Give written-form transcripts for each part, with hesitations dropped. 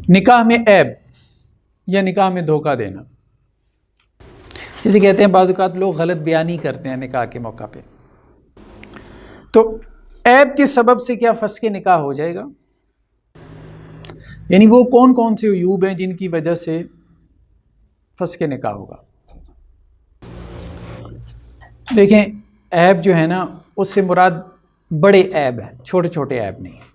نکاح میں عیب یا نکاح میں دھوکہ دینا، جسے کہتے ہیں بعض اوقات لوگ غلط بیانی کرتے ہیں نکاح کے موقع پہ، تو عیب کے سبب سے کیا فسخ نکاح ہو جائے گا؟ یعنی وہ کون کون سے عیوب ہیں جن کی وجہ سے فسخ نکاح ہوگا؟ دیکھیں، عیب جو ہے نا اس سے مراد بڑے عیب ہیں، چھوٹے چھوٹے عیب نہیں۔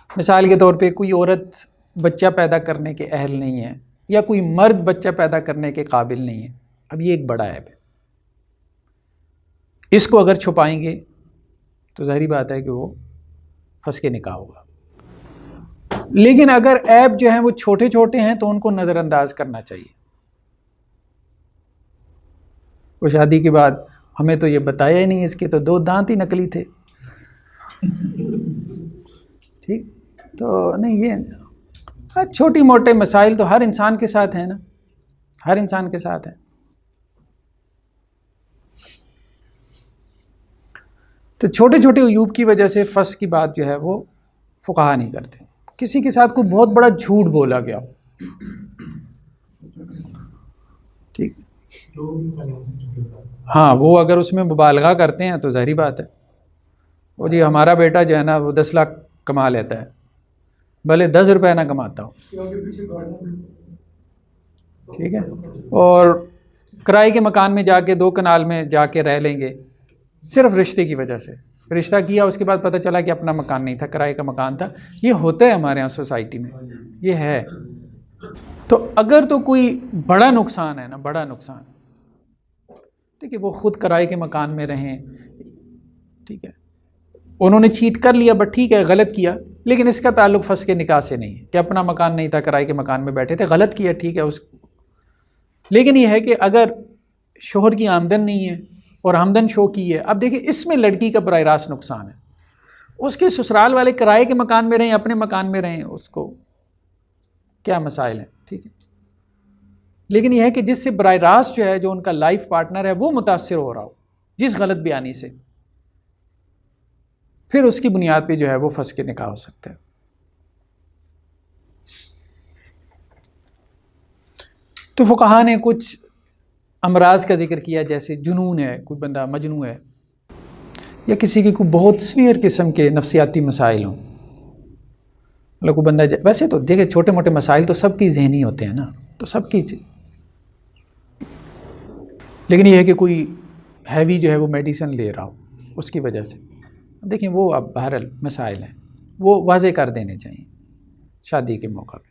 مثال کے طور پہ کوئی عورت بچہ پیدا کرنے کے اہل نہیں ہے، یا کوئی مرد بچہ پیدا کرنے کے قابل نہیں ہے، اب یہ ایک بڑا عیب ہے۔ اس کو اگر چھپائیں گے تو ظاہری بات ہے کہ وہ فسخ نکاح ہوگا۔ لیکن اگر عیب جو ہیں وہ چھوٹے چھوٹے ہیں تو ان کو نظر انداز کرنا چاہیے۔ وہ شادی کے بعد ہمیں تو یہ بتایا ہی نہیں، اس کے تو 2 دانت ہی نکلی تھے، ٹھیک تو نہیں، یہ چھوٹی موٹے مسائل تو ہر انسان کے ساتھ ہیں نا، ہر انسان کے ساتھ ہیں۔ تو چھوٹے چھوٹے عیوب کی وجہ سے فسخ کی بات جو ہے وہ فقہا نہیں کرتے۔ کسی کے ساتھ کوئی بہت بڑا جھوٹ بولا گیا، ٹھیک، ہاں وہ اگر اس میں مبالغہ کرتے ہیں تو ظاہری بات ہے، وہ جی ہمارا بیٹا جو ہے نا وہ 10 لاکھ کما لیتا ہے، بھلے 10 روپے نہ کماتا ہو، ٹھیک ہے، اور کرائے کے مکان میں جا کے 2 کنال میں جا کے رہ لیں گے صرف رشتے کی وجہ سے۔ رشتہ کیا، اس کے بعد پتہ چلا کہ اپنا مکان نہیں تھا، کرائے کا مکان تھا۔ یہ ہوتا ہے ہمارے ہاں سوسائٹی میں، یہ ہے۔ تو اگر تو کوئی بڑا نقصان ہے نا، بڑا نقصان، دیکھیے وہ خود کرائے کے مکان میں رہیں، ٹھیک ہے، انہوں نے چیٹ کر لیا، بٹ ٹھیک ہے غلط کیا، لیکن اس کا تعلق فسخ نکاح سے نہیں ہے کہ اپنا مکان نہیں تھا، کرائے کے مکان میں بیٹھے تھے، غلط کیا، ٹھیک ہے اس۔ لیکن یہ ہے کہ اگر شوہر کی آمدن نہیں ہے اور آمدن شو کی ہے، اب دیکھیں اس میں لڑکی کا براہ راست نقصان ہے، اس کے سسرال والے کرائے کے مکان میں رہیں، اپنے مکان میں رہیں، اس کو کیا مسائل ہیں، ٹھیک ہے۔ لیکن یہ ہے کہ جس سے براہ راست جو ہے جو ان کا لائف پارٹنر ہے وہ متاثر ہو رہا ہو جس غلط بیانی سے، پھر اس کی بنیاد پہ جو ہے وہ فسخ نکاح ہو سکتا ہے۔ تو فقہا نے کچھ امراض کا ذکر کیا، جیسے جنون ہے، کوئی بندہ مجنون ہے، یا کسی کی کوئی بہت سیویئر قسم کے نفسیاتی مسائل ہوں، مطلب کوئی بندہ ویسے تو دیکھیں چھوٹے موٹے مسائل تو سب کی ذہنی ہوتے ہیں نا، تو سب کی، لیکن یہ ہے کہ کوئی ہیوی جو ہے وہ میڈیسن لے رہا ہو اس کی وجہ سے، دیکھیں وہ اب بہرحال مسائل ہیں، وہ واضح کر دینے چاہیے شادی کے موقع پہ۔